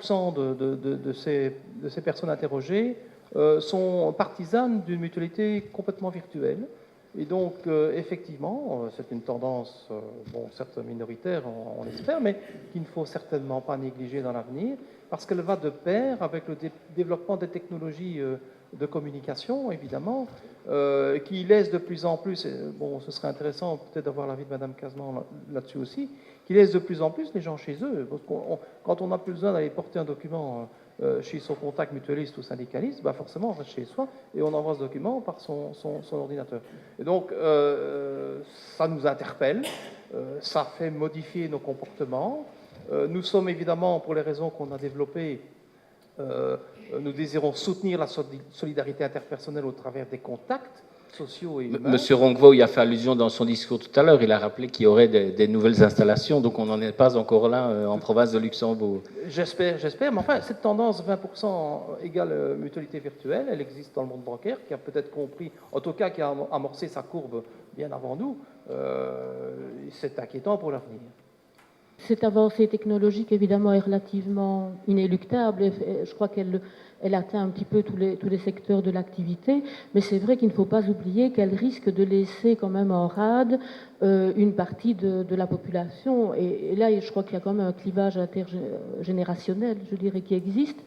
40% de ces personnes interrogées sont partisanes d'une mutualité complètement virtuelle. Et donc, effectivement, c'est une tendance, bon, certes minoritaire, on l'espère, mais qu'il ne faut certainement pas négliger dans l'avenir, parce qu'elle va de pair avec le développement des technologies de communication, évidemment, qui laisse de plus en plus, bon, ce serait intéressant peut-être d'avoir l'avis de Mme Cazeman là-dessus aussi, qui laisse de plus en plus les gens chez eux. Parce quand on n'a plus besoin d'aller porter un document chez son contact mutualiste ou syndicaliste, bah forcément on reste chez soi et on envoie ce document par son ordinateur. Et donc ça nous interpelle, ça fait modifier nos comportements. Nous sommes évidemment, pour les raisons qu'on a développées, nous désirons soutenir la solidarité interpersonnelle au travers des contacts sociaux et humains. Monsieur Rongvo y a fait allusion dans son discours tout à l'heure. Il a rappelé qu'il y aurait des nouvelles installations, donc on n'en est pas encore là en province de Luxembourg. J'espère, mais enfin, cette tendance 20% égale mutualité virtuelle, elle existe dans le monde bancaire, qui a peut-être compris, en tout cas qui a amorcé sa courbe bien avant nous. C'est inquiétant pour l'avenir. Cette avancée technologique, évidemment, est relativement inéluctable. Et je crois qu'elle atteint un petit peu tous les secteurs de l'activité. Mais c'est vrai qu'il ne faut pas oublier qu'elle risque de laisser quand même en rade une partie de la population. Et là, je crois qu'il y a quand même un clivage intergénérationnel, je dirais, qui existe.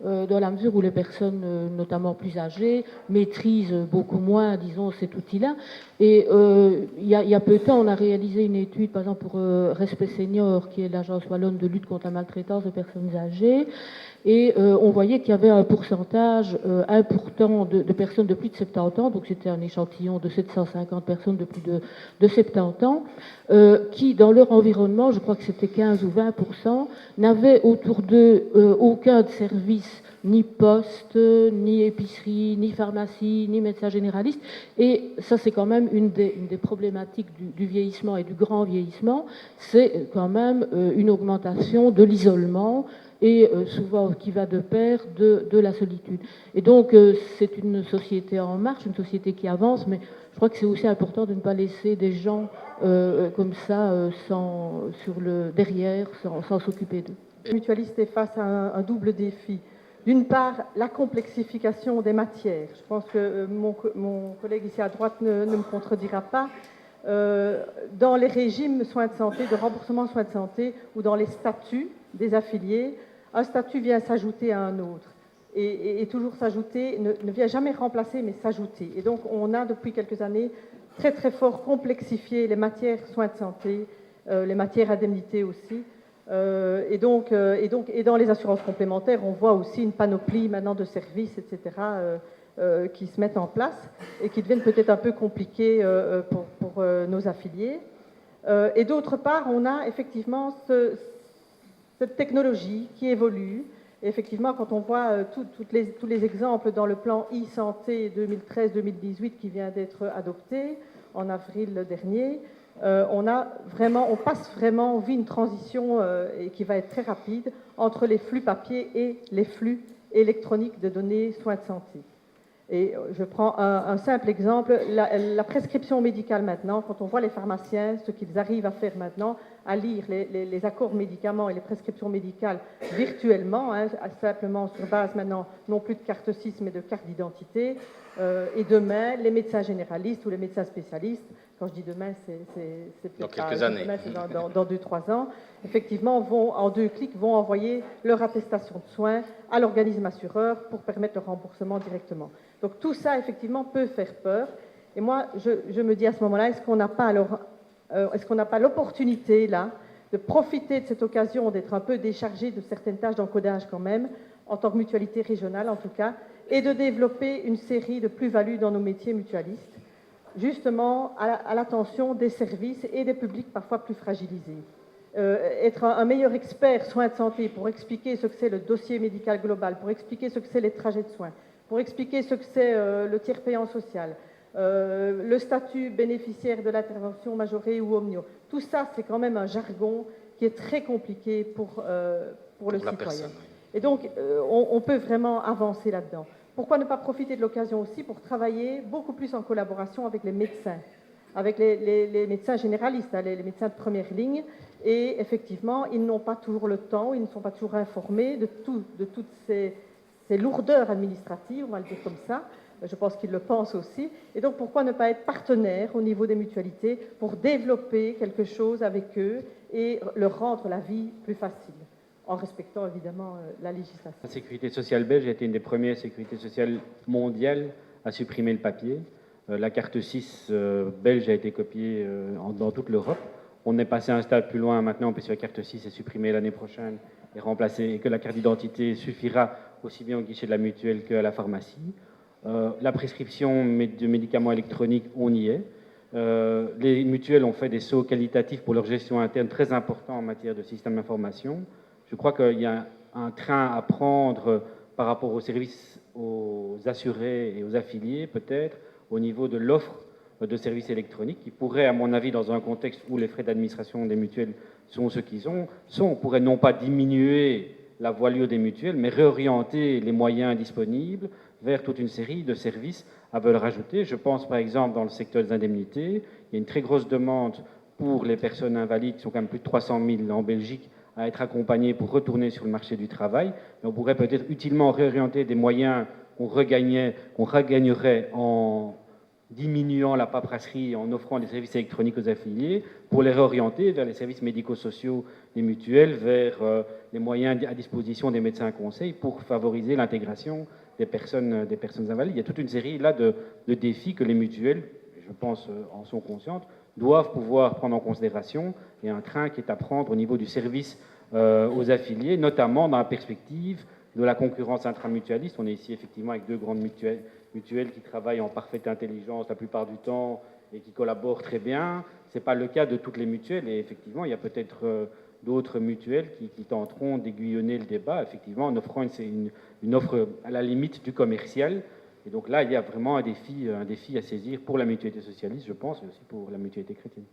Dans la mesure où les personnes, notamment plus âgées, maîtrisent beaucoup moins, disons, cet outil-là. Et il y a peu de temps, on a réalisé une étude, par exemple, pour Respect Senior, qui est l'agence wallonne de lutte contre la maltraitance de personnes âgées, et on voyait qu'il y avait un pourcentage important de personnes de plus de 70 ans, donc c'était un échantillon de 750 personnes de plus de 70 ans, qui, dans leur environnement, je crois que c'était 15 ou 20%, n'avaient autour d'eux aucun service, ni poste, ni épicerie, ni pharmacie, ni médecin généraliste. Et ça, c'est quand même une des problématiques du vieillissement et du grand vieillissement, c'est quand même une augmentation de l'isolement et souvent qui va de pair de la solitude. Et donc, c'est une société en marche, une société qui avance, mais je crois que c'est aussi important de ne pas laisser des gens comme ça derrière, sans s'occuper d'eux. Le mutualiste est face à un double défi. D'une part, la complexification des matières. Je pense que mon collègue ici à droite ne me contredira pas. Dans les régimes soins de santé, de remboursement soins de santé, ou dans les statuts des affiliés, un statut vient s'ajouter à un autre. Et toujours s'ajouter, ne vient jamais remplacer, mais s'ajouter. Et donc, on a depuis quelques années très très fort complexifié les matières soins de santé, les matières indemnités aussi. Et dans les assurances complémentaires, on voit aussi une panoplie maintenant de services, etc., qui se mettent en place et qui deviennent peut-être un peu compliqués pour nos affiliés. Et d'autre part, on a effectivement cette technologie qui évolue. Et effectivement, quand on voit tous les exemples dans le plan e-santé 2013-2018 qui vient d'être adopté en avril dernier, on vit une transition et qui va être très rapide entre les flux papier et les flux électroniques de données soins de santé. Et je prends un simple exemple, la prescription médicale maintenant, quand on voit les pharmaciens, ce qu'ils arrivent à faire maintenant, à lire les accords médicaments et les prescriptions médicales virtuellement, simplement sur base maintenant, non plus de carte 6, mais de carte d'identité. Et demain, les médecins généralistes ou les médecins spécialistes, quand je dis demain, c'est dans quelques années. Demain, c'est dans 2-3 ans, effectivement, en 2 clics, vont envoyer leur attestation de soins à l'organisme assureur pour permettre le remboursement directement. Donc tout ça, effectivement, peut faire peur. Et moi, je me dis à ce moment-là, est-ce qu'on n'a pas l'opportunité, là, de profiter de cette occasion d'être un peu déchargé de certaines tâches d'encodage quand même, en tant que mutualité régionale en tout cas, et de développer une série de plus-values dans nos métiers mutualistes, justement à l'attention des services et des publics parfois plus fragilisés. Être un meilleur expert soins de santé pour expliquer ce que c'est le dossier médical global, pour expliquer ce que c'est les trajets de soins, pour expliquer ce que c'est le tiers payant social, le statut bénéficiaire de l'intervention majorée ou omnio. Tout ça, c'est quand même un jargon qui est très compliqué pour le citoyen. Personne, oui. Et donc, on peut vraiment avancer là-dedans. Pourquoi ne pas profiter de l'occasion aussi pour travailler beaucoup plus en collaboration avec les médecins, avec les médecins généralistes, hein, les médecins de première ligne. Et effectivement, ils n'ont pas toujours le temps, ils ne sont pas toujours informés de toutes ces lourdeurs administratives, on va le dire comme ça. Je pense qu'ils le pensent aussi. Et donc, pourquoi ne pas être partenaire au niveau des mutualités pour développer quelque chose avec eux et leur rendre la vie plus facile, en respectant évidemment la législation. La sécurité sociale belge a été une des premières sécurités sociales mondiales à supprimer le papier. La carte 6 belge a été copiée dans toute l'Europe. On est passé à un stade plus loin maintenant, puisque la carte 6 est supprimée l'année prochaine et remplacée, et que la carte d'identité suffira aussi bien au guichet de la mutuelle qu'à la pharmacie. La prescription de médicaments électroniques, on y est. Les mutuelles ont fait des sauts qualitatifs pour leur gestion interne très importants en matière de système d'information. Je crois qu'il y a un train à prendre par rapport aux services, aux assurés et aux affiliés, peut-être, au niveau de l'offre de services électroniques, qui pourrait, à mon avis, dans un contexte où les frais d'administration des mutuelles sont ce qu'ils sont, on pourrait non pas diminuer la voilure des mutuelles, mais réorienter les moyens disponibles vers toute une série de services à valeur ajoutée. Je pense par exemple dans le secteur des indemnités, il y a une très grosse demande pour les personnes invalides, qui sont quand même plus de 300 000 en Belgique, à être accompagnées pour retourner sur le marché du travail. Mais on pourrait peut-être utilement réorienter des moyens qu'on regagnerait en diminuant la paperasserie, en offrant des services électroniques aux affiliés, pour les réorienter vers les services médico-sociaux des mutuelles, vers les moyens à disposition des médecins conseils pour favoriser l'intégration des personnes invalides. Il y a toute une série là de défis que les mutuelles, je pense, en sont conscientes, doivent pouvoir prendre en considération. Il y a un train qui est à prendre au niveau du service aux affiliés, notamment dans la perspective de la concurrence intramutualiste. On est ici effectivement avec deux grandes mutuelles qui travaillent en parfaite intelligence la plupart du temps et qui collaborent très bien. Ce n'est pas le cas de toutes les mutuelles et effectivement, il y a peut-être d'autres mutuelles qui tenteront d'aiguillonner le débat, effectivement, en offrant une offre à la limite du commercial. Et donc là, il y a vraiment un défi à saisir pour la mutualité socialiste, je pense, et aussi pour la mutualité chrétienne.